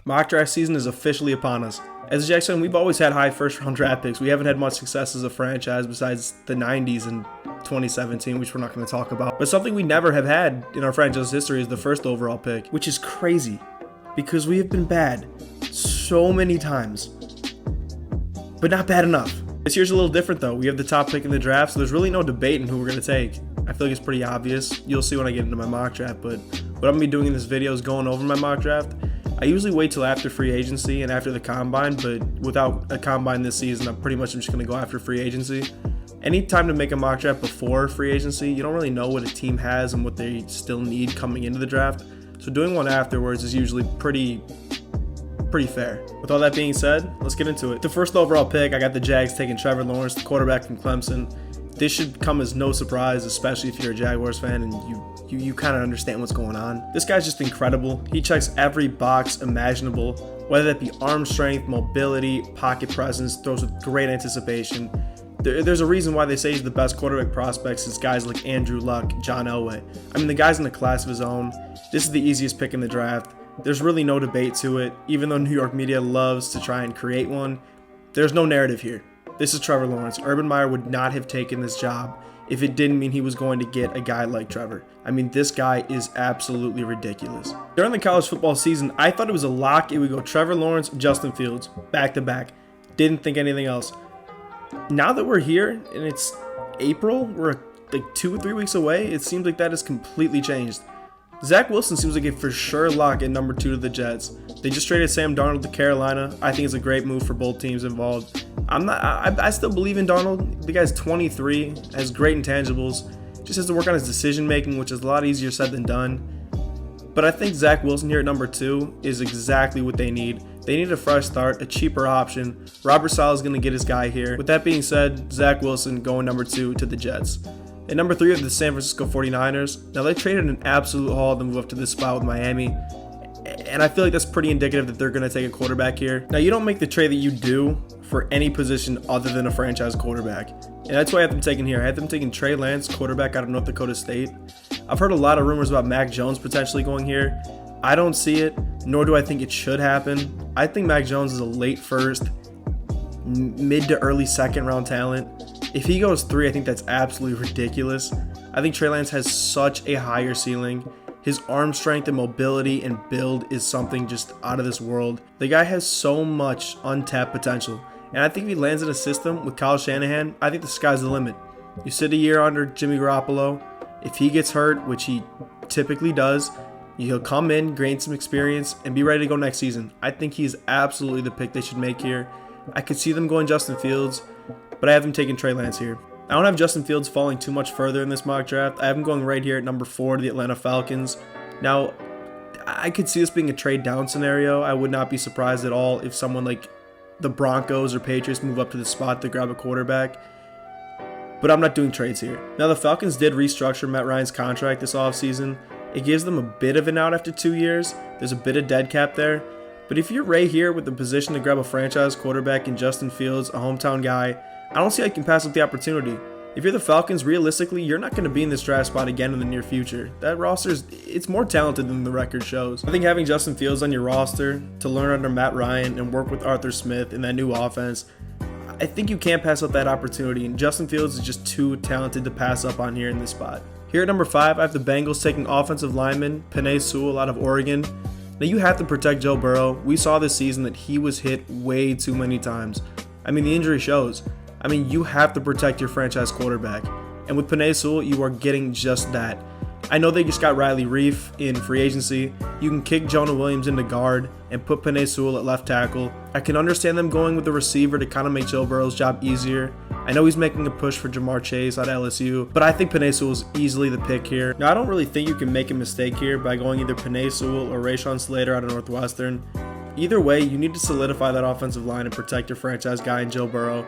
Mock draft season is officially upon us. As a Jags fan, we've always had high first-round draft picks. We haven't had much success as a franchise besides the 90s and 2017, which we're not going to talk about. But something we never have had in our franchise history is the first overall pick, which is crazy because we have been bad so many times, but not bad enough. This year's a little different though. We have the top pick in the draft, so there's really no debate in who we're going to take. I feel like it's pretty obvious. You'll see when I get into my mock draft, but what I'm going to be doing in this video is going over my mock draft. I usually wait till after free agency and after the combine, but without a combine this season, I'm pretty much just going to go after free agency. Any time to make a mock draft before free agency, you don't really know what a team has and what they still need coming into the draft. So doing one afterwards is usually pretty fair. With all that being said, let's get into it. The first overall pick, I got the Jags taking Trevor Lawrence, the quarterback from Clemson. This should come as no surprise, especially if you're a Jaguars fan and you kind of understand what's going on. This guy's just incredible. He checks every box imaginable, whether that be arm strength, mobility, pocket presence, throws with great anticipation. There's a reason why they say he's the best quarterback prospect since guys like Andrew Luck, John Elway. I mean, the guy's in a class of his own. This is the easiest pick in the draft. There's really no debate to it. Even though New York media loves to try and create one, there's no narrative here. This is Trevor Lawrence. Urban Meyer would not have taken this job if it didn't mean he was going to get a guy like Trevor. I mean, this guy is absolutely ridiculous. During the college football season, I thought it was a lock. It would go Trevor Lawrence, Justin Fields, back to back. Didn't think anything else. Now that we're here and it's April, we're like 2 or 3 weeks away, it seems like that has completely changed. Zach Wilson seems like a for sure lock at number 2 to the Jets. They just traded Sam Darnold to Carolina. I think it's a great move for both teams involved. I still believe in Darnold. The guy's 23, has great intangibles, just has to work on his decision making, which is a lot easier said than done. But I think Zach Wilson here at number 2 is exactly what they need. They need a fresh start, a cheaper option. Robert Saleh is going to get his guy here. With that being said, Zach Wilson going number 2 to the Jets. At number 3 are the San Francisco 49ers. Now they traded an absolute haul to move up to this spot with Miami. And I feel like that's pretty indicative that they're going to take a quarterback here. Now you don't make the trade that you do for any position other than a franchise quarterback. And that's why I have them taking here. I have them taking Trey Lance, quarterback out of North Dakota State. I've heard a lot of rumors about Mac Jones potentially going here. I don't see it, nor do I think it should happen. I think Mac Jones is a late first, mid to early second round talent. If he goes 3, I think that's absolutely ridiculous. I think Trey Lance has such a higher ceiling. His arm strength and mobility and build is something just out of this world. The guy has so much untapped potential. And I think if he lands in a system with Kyle Shanahan, I think the sky's the limit. You sit a year under Jimmy Garoppolo. If he gets hurt, which he typically does, he'll come in, gain some experience, and be ready to go next season. I think he's absolutely the pick they should make here. I could see them going Justin Fields, but I have them taking Trey Lance here. I don't have Justin Fields falling too much further in this mock draft. I have him going right here at number 4 to the Atlanta Falcons. Now, I could see this being a trade down scenario. I would not be surprised at all if someone like the Broncos or Patriots move up to the spot to grab a quarterback. But I'm not doing trades here. Now, the Falcons did restructure Matt Ryan's contract this offseason. It gives them a bit of an out after 2 years. There's a bit of dead cap there. But if you're right here with the position to grab a franchise quarterback in Justin Fields, a hometown guy, I don't see how you can pass up the opportunity. If you're the Falcons, realistically, you're not going to be in this draft spot again in the near future. That roster it's more talented than the record shows. I think having Justin Fields on your roster to learn under Matt Ryan and work with Arthur Smith in that new offense, I think you can't pass up that opportunity, and Justin Fields is just too talented to pass up on here in this spot. Here at number 5, I have the Bengals taking offensive lineman Penei Sewell out of Oregon. Now you have to protect Joe Burrow. We saw this season that he was hit way too many times. I mean, the injury shows. I mean, you have to protect your franchise quarterback. And with Penei Sewell, you are getting just that. I know they just got Riley Reif in free agency. You can kick Jonah Williams into guard and put Penei Sewell at left tackle. I can understand them going with the receiver to kind of make Joe Burrow's job easier. I know he's making a push for Jamar Chase at LSU, but I think Penei Sewell is easily the pick here. Now, I don't really think you can make a mistake here by going either Penei Sewell or Rashawn Slater out of Northwestern. Either way, you need to solidify that offensive line and protect your franchise guy in Joe Burrow.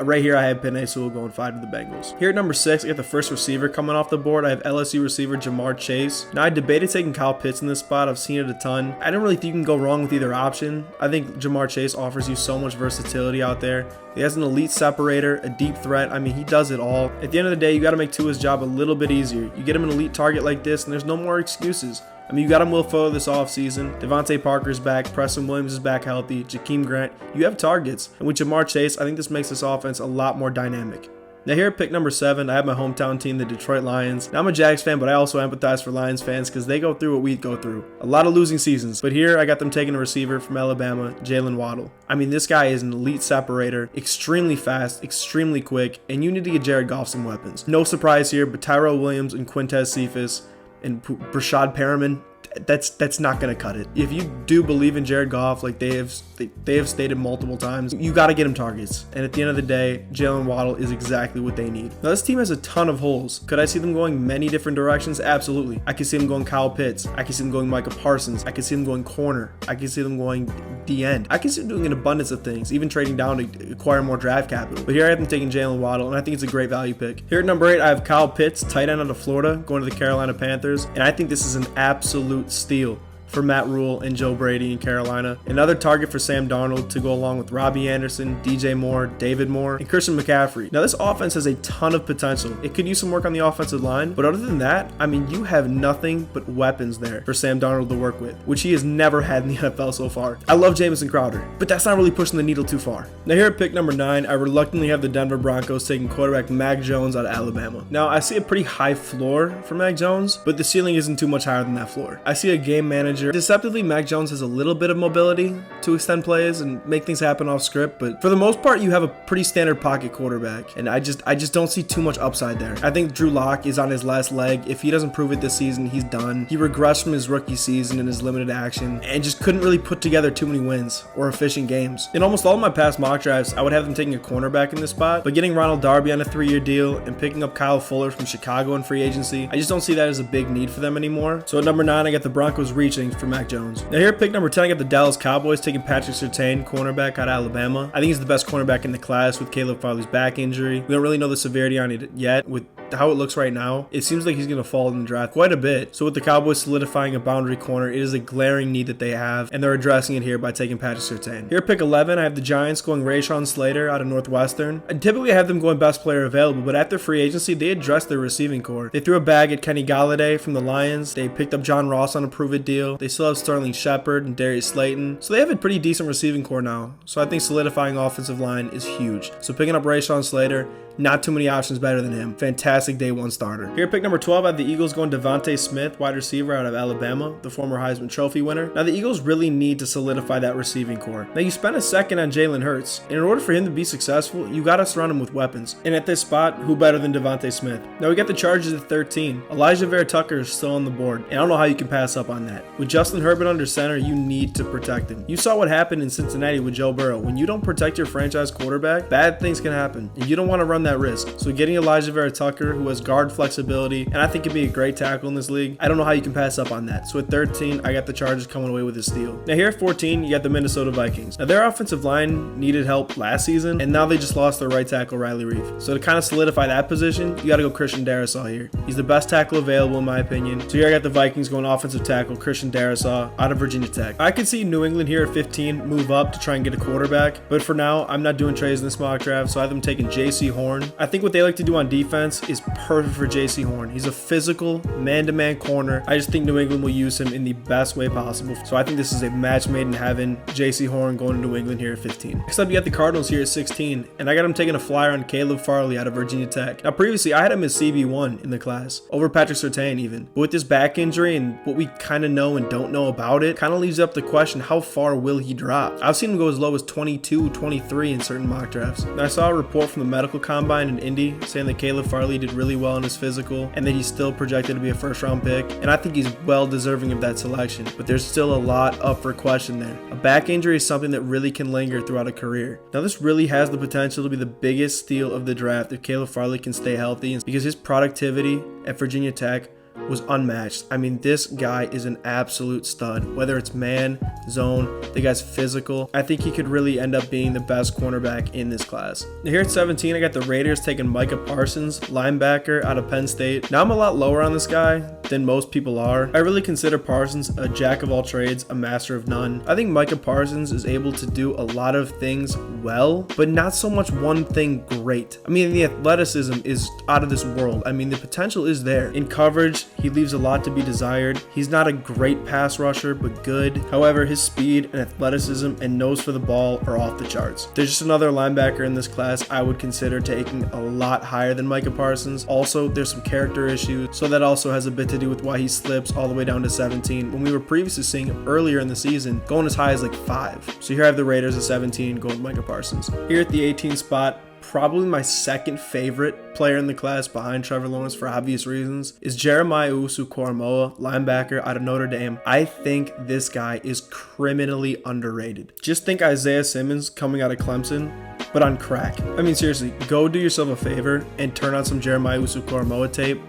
right here I have Penei Sewell going 5 to the Bengals. Here at number 6, I got the first receiver coming off the board. I have LSU receiver Jamar Chase. Now I debated taking Kyle Pitts in this spot. I've seen it a ton. I don't really think you can go wrong with either option. I think Jamar Chase offers you so much versatility out there. He has an elite separator, a deep threat. I mean, he does it all. At the end of the day, you got to make Tua's job a little bit easier. You get him an elite target like this, and there's no more excuses. I mean, you got him Will Fuller this offseason. Devontae Parker's back. Preston Williams is back healthy. Jakeem Grant. You have targets. And with Jamar Chase, I think this makes this offense a lot more dynamic. Now here at pick number 7, I have my hometown team, the Detroit Lions. Now I'm a Jags fan, but I also empathize for Lions fans because they go through what we go through. A lot of losing seasons. But here I got them taking a receiver from Alabama, Jalen Waddle. I mean, this guy is an elite separator, extremely fast, extremely quick, and you need to get Jared Goff some weapons. No surprise here, but Tyrell Williams and Quintez Cephas and Brashad Perriman, that's not going to cut it. If you do believe in Jared Goff, like they have stated multiple times, you got to get him targets. And at the end of the day, Jalen Waddle is exactly what they need. Now this team has a ton of holes. Could I see them going many different directions? Absolutely. I could see them going Kyle Pitts. I could see them going Micah Parsons. I could see them going corner. I could see them going D-end. I can see them doing an abundance of things, even trading down to acquire more draft capital. But here I have them taking Jalen Waddle, and I think it's a great value pick. Here at number 8, I have Kyle Pitts, tight end out of Florida, going to the Carolina Panthers, and I think this is an absolute steal for Matt Rule and Joe Brady in Carolina. Another target for Sam Darnold to go along with Robbie Anderson, DJ Moore, David Moore, and Christian McCaffrey. Now this offense has a ton of potential. It could use some work on the offensive line, but other than that, I mean, you have nothing but weapons there for Sam Darnold to work with, which he has never had in the NFL so far. I love Jamison Crowder, but that's not really pushing the needle too far. Now here at pick number 9, I reluctantly have the Denver Broncos taking quarterback Mac Jones out of Alabama. Now I see a pretty high floor for Mac Jones, but the ceiling isn't too much higher than that floor. I see a game manager. Deceptively, Mac Jones has a little bit of mobility to extend plays and make things happen off script, but for the most part, you have a pretty standard pocket quarterback, and I just don't see too much upside there. I think Drew Lock is on his last leg. If he doesn't prove it this season, he's done. He regressed from his rookie season in his limited action and just couldn't really put together too many wins or efficient games. In almost all of my past mock drafts, I would have them taking a cornerback in this spot, but getting Ronald Darby on a 3-year deal and picking up Kyle Fuller from Chicago in free agency, I just don't see that as a big need for them anymore. So at number 9, I got the Broncos reaching for Mac Jones. Now here at pick number 10, I got the Dallas Cowboys taking Patrick Surtain, cornerback out of Alabama. I think he's the best cornerback in the class with Caleb Farley's back injury. We don't really know the severity on it yet. With how it looks right now, it seems like he's going to fall in the draft quite a bit. So with the Cowboys solidifying a boundary corner, it is a glaring need that they have, and they're addressing it here by taking Patrick Surtain. Here at pick 11, I have the Giants going Rashawn Slater out of Northwestern. And typically I have them going best player available, but at their free agency, they addressed their receiving core. They threw a bag at Kenny Galladay from the Lions. They picked up John Ross on a prove-it deal. They still have Sterling Shepard and Darius Slayton. So they have a pretty decent receiving core now. So I think solidifying offensive line is huge. So picking up Rashawn Slater, not too many options better than him. Fantastic day 1 starter. Here at pick number 12, I have the Eagles going Devonta Smith, wide receiver out of Alabama, the former Heisman Trophy winner. Now the Eagles really need to solidify that receiving core. Now you spent a second on Jalen Hurts, and in order for him to be successful, you gotta surround him with weapons. And at this spot, who better than Devonta Smith? Now we got the Chargers at 13. Elijah Vera Tucker is still on the board, and I don't know how you can pass up on that. With Justin Herbert under center, you need to protect him. You saw what happened in Cincinnati with Joe Burrow. When you don't protect your franchise quarterback, bad things can happen, and you don't want to run that risk. So getting Elijah Vera Tucker, who has guard flexibility, and I think can be a great tackle in this league, I don't know how you can pass up on that. So at 13, I got the Chargers coming away with a steal. Now here at 14, you got the Minnesota Vikings. Now their offensive line needed help last season, and now they just lost their right tackle, Riley Reif. So to kind of solidify that position, you got to go Christian Darrisaw here. He's the best tackle available in my opinion. So here I got the Vikings going offensive tackle, Christian Darrisaw out of Virginia Tech. I could see New England here at 15 move up to try and get a quarterback, but for now, I'm not doing trades in this mock draft, so I have them taking J.C. Horn. I think what they like to do on defense is perfect for J.C. Horn. He's a physical, man-to-man corner. I just think New England will use him in the best way possible. So I think this is a match made in heaven. J.C. Horn going to New England here at 15. Next up, you got the Cardinals here at 16, and I got him taking a flyer on Caleb Farley out of Virginia Tech. Now previously, I had him as CB1 in the class, over Patrick Surtain even. But with this back injury and what we kind of know and don't know about it, kind of leaves up the question, how far will he drop? I've seen him go as low as 22, 23 in certain mock drafts. Now I saw a report from the medical combine in Indy saying that Caleb Farley did really well in his physical and that he's still projected to be a first-round pick, and I think he's well deserving of that selection, but there's still a lot up for question there. A back injury is something that really can linger throughout a career. Now this really has the potential to be the biggest steal of the draft if Caleb Farley can stay healthy, because his productivity at Virginia Tech was unmatched. I mean, this guy is an absolute stud. Whether it's man, zone, the guy's physical. I think he could really end up being the best cornerback in this class. Now here at 17, I got the Raiders taking Micah Parsons, linebacker out of Penn State. Now I'm a lot lower on this guy than most people are. I really consider Parsons a jack of all trades, a master of none. I think Micah Parsons is able to do a lot of things well, but not so much one thing great. I mean, the athleticism is out of this world. I mean, the potential is there. In coverage, he leaves a lot to be desired. He's not a great pass rusher, but good. However, his speed and athleticism and nose for the ball are off the charts. There's just another linebacker in this class I would consider taking a lot higher than Micah Parsons. Also, there's some character issues, so that also has a bit to do with why he slips all the way down to 17 when we were previously seeing him earlier in the season going as high as like 5. So here I have the Raiders at 17 going with Micah Parsons. Here at the 18 spot, probably my second favorite player in the class behind Trevor Lawrence for obvious reasons is Jeremiah Owusu-Koramoah, linebacker out of Notre Dame. I think this guy is criminally underrated. Just think Isaiah Simmons coming out of Clemson, but on crack. I mean, seriously, go do yourself a favor and turn on some Jeremiah Owusu-Koramoah tape,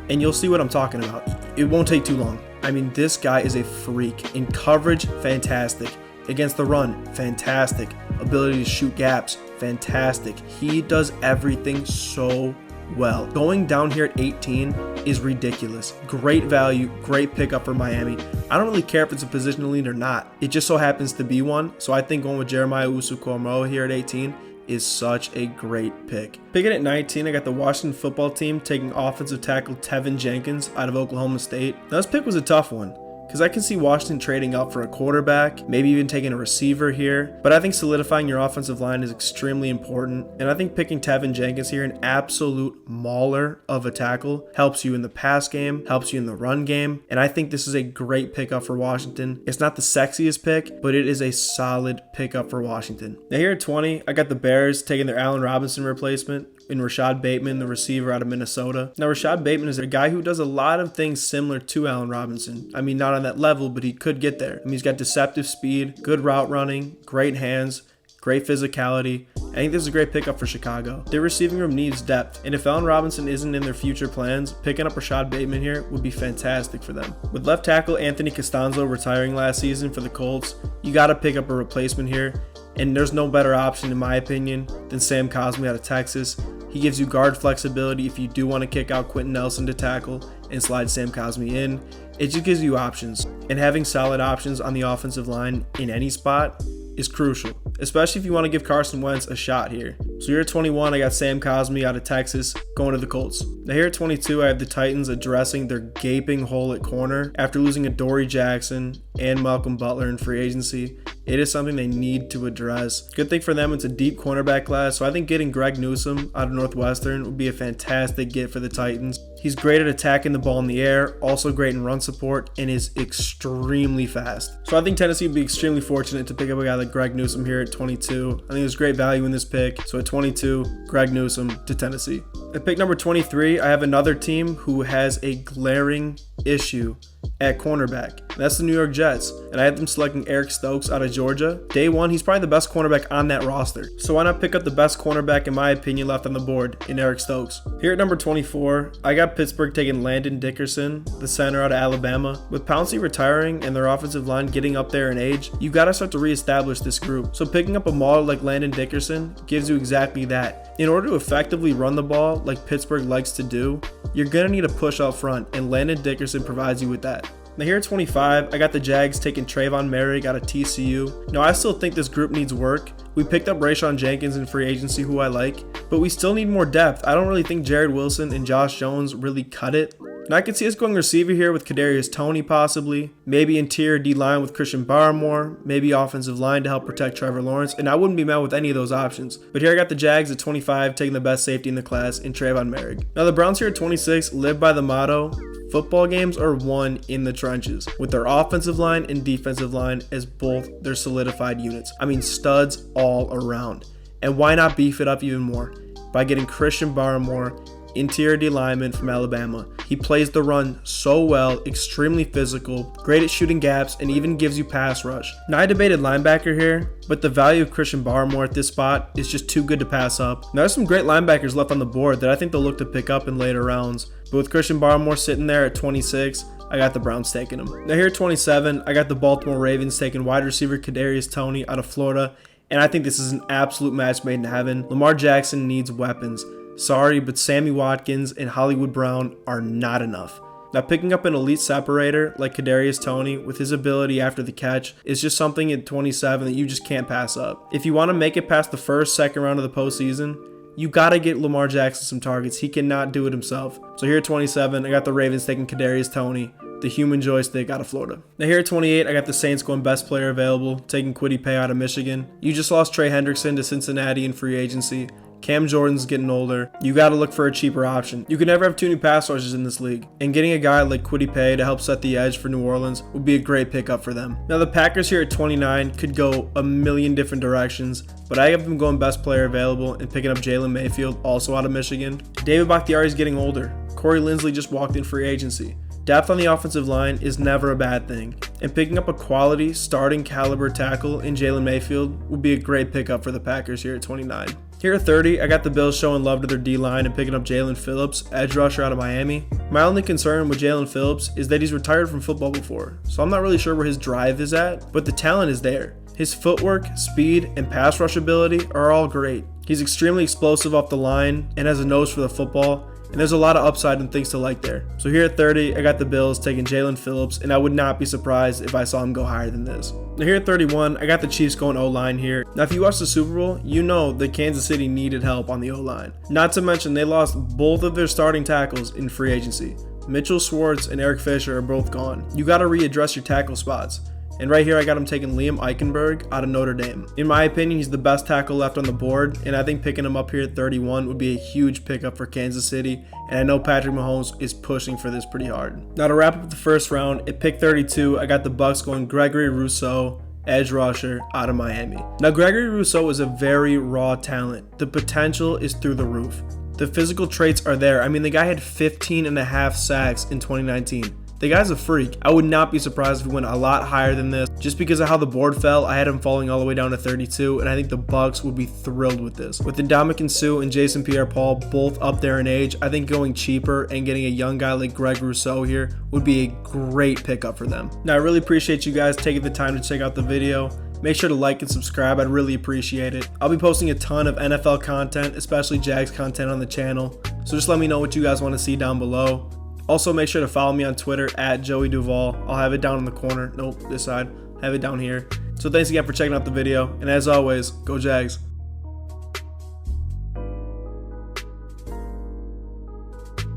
and you'll see what I'm talking about. It won't take too long. I mean, this guy is a freak. In coverage, fantastic. Against the run, fantastic. Ability to shoot gaps, fantastic. He does everything so well. Going down here at 18 is ridiculous. Great value, great pickup for Miami. I don't really care if it's a positional lead or not. It just so happens to be one. So I think going with Jeremiah Owusu-Koramoah here at 18 is such a great pick. Picking at 19, I got the Washington football team taking offensive tackle Tevin Jenkins out of Oklahoma State. Now this pick was a tough one, because I can see Washington trading up for a quarterback, maybe even taking a receiver here. But I think solidifying your offensive line is extremely important. And I think picking Tevin Jenkins here, an absolute mauler of a tackle, helps you in the pass game, helps you in the run game. And I think this is a great pickup for Washington. It's not the sexiest pick, but it is a solid pickup for Washington. Now here at 20, I got the Bears taking their Allen Robinson replacement in Rashad Bateman, the receiver out of Minnesota. Now, Rashad Bateman is a guy who does a lot of things similar to Allen Robinson. I mean, not on that level, but he could get there. I mean, he's got deceptive speed, good route running, great hands, great physicality. I think this is a great pickup for Chicago. Their receiving room needs depth, and if Allen Robinson isn't in their future plans, picking up Rashad Bateman here would be fantastic for them. With left tackle Anthony Costanzo retiring last season for the Colts, you got to pick up a replacement here, and there's no better option, in my opinion, than Sam Cosmi out of Texas. He gives you guard flexibility if you do want to kick out Quentin Nelson to tackle and slide Sam Cosmi in. It just gives you options, and having solid options on the offensive line in any spot is crucial, especially if you want to give Carson Wentz a shot here. So here at 21, I got Sam Cosmi out of Texas going to the Colts. Now here at 22, I have the Titans addressing their gaping hole at corner after losing Adoree Jackson and Malcolm Butler in free agency. It is something they need to address. Good thing for them, it's a deep cornerback class, so I think getting Greg Newsome out of Northwestern would be a fantastic get for the Titans. He's great at attacking the ball in the air, also great in run support, and is extremely fast. So I think Tennessee would be extremely fortunate to pick up a guy like Greg Newsome here at 22. I think there's great value in this pick. So at 22, Greg Newsome to Tennessee. At pick number 23, I have another team who has a glaring issue at cornerback. That's the New York Jets, and I had them selecting Eric Stokes out of Georgia. Day one, he's probably the best cornerback on that roster. So why not pick up the best cornerback, in my opinion, left on the board in Eric Stokes? Here at number 24, I got Pittsburgh taking Landon Dickerson, the center out of Alabama. With Pouncey retiring and their offensive line getting up there in age, you got to start to reestablish this group. So picking up a mauler like Landon Dickerson gives you exactly that. In order to effectively run the ball like Pittsburgh likes to do, you're going to need a push up front, and Landon Dickerson provides you with that. Now here at 25, I got the Jags taking Trayvon Merrick out of TCU. Now I still think this group needs work. We picked up Rashawn Jenkins in free agency, who I like, but we still need more depth. I don't really think Jared Wilson and Josh Jones really cut it. And I could see us going receiver here with Kadarius Toney possibly, maybe interior D-line with Christian Barmore, maybe offensive line to help protect Trevor Lawrence, and I wouldn't be mad with any of those options. But here I got the Jags at 25 taking the best safety in the class in Trayvon Merrick. Now the Browns here at 26 live by the motto, football games are won in the trenches, with their offensive line and defensive line as both their solidified units. I mean, studs all around. And why not beef it up even more by getting Christian Barmore, interior D lineman from Alabama? He plays the run so well, extremely physical, great at shooting gaps, and even gives you pass rush. Now, I debated linebacker here, but the value of Christian Barmore at this spot is just too good to pass up. Now, there's some great linebackers left on the board that I think they'll look to pick up in later rounds, but with Christian Barmore sitting there at 26, I got the Browns taking him. Now here at 27, I got the Baltimore Ravens taking wide receiver Kadarius Toney out of Florida, and I think this is an absolute match made in heaven. Lamar Jackson needs weapons. Sorry, but Sammy Watkins and Hollywood Brown are not enough. Now, picking up an elite separator like Kadarius Toney with his ability after the catch is just something at 27 that you just can't pass up. If you want to make it past the first, second round of the postseason, you got to get Lamar Jackson some targets. He cannot do it himself. So here at 27, I got the Ravens taking Kadarius Toney, the human joystick out of Florida. Now here at 28, I got the Saints going best player available, taking Kwity Paye out of Michigan. You just lost Trey Hendrickson to Cincinnati in free agency. Cam Jordan's getting older. You got to look for a cheaper option. You can never have too many pass rushers in this league, and getting a guy like Kwity Paye to help set the edge for New Orleans would be a great pickup for them. Now the Packers here at 29 could go a million different directions, but I have them going best player available and picking up Jalen Mayfield, also out of Michigan. David Bakhtiari's getting older. Corey Linsley just walked in free agency. Depth on the offensive line is never a bad thing, and picking up a quality starting caliber tackle in Jalen Mayfield would be a great pickup for the Packers here at 29. Here at 30, I got the Bills showing love to their D-line and picking up Jalen Phillips, edge rusher out of Miami. My only concern with Jalen Phillips is that he's retired from football before, so I'm not really sure where his drive is at, but the talent is there. His footwork, speed, and pass rush ability are all great. He's extremely explosive off the line and has a nose for the football, and there's a lot of upside and things to like there. So here at 30, I got the Bills taking Jalen Phillips, and I would not be surprised if I saw him go higher than this. Now here at 31, I got the Chiefs going O-line here. Now if you watch the Super Bowl, you know that Kansas City needed help on the O-line. Not to mention they lost both of their starting tackles in free agency. Mitchell Schwartz and Eric Fisher are both gone. You got to readdress your tackle spots. And right here, I got him taking Liam Eichenberg out of Notre Dame. In my opinion, he's the best tackle left on the board, and I think picking him up here at 31 would be a huge pickup for Kansas City, and I know Patrick Mahomes is pushing for this pretty hard. Now to wrap up the first round, at pick 32, I got the Bucs going Gregory Russo, edge rusher out of Miami. Now Gregory Russo is a very raw talent. The potential is through the roof. The physical traits are there. I mean, the guy had 15.5 sacks in 2019. The guy's a freak. I would not be surprised if he went a lot higher than this. Just because of how the board fell, I had him falling all the way down to 32, and I think the Bucs would be thrilled with this. With Ndamukong Suh and Jason Pierre-Paul both up there in age, I think going cheaper and getting a young guy like Greg Rousseau here would be a great pickup for them. Now, I really appreciate you guys taking the time to check out the video. Make sure to like and subscribe. I'd really appreciate it. I'll be posting a ton of NFL content, especially Jags content on the channel. So just let me know what you guys want to see down below. Also, make sure to follow me on Twitter at Joey Duval. I'll have it down in the corner. Nope, this side. Have it down here. So thanks again for checking out the video. And as always, go Jags.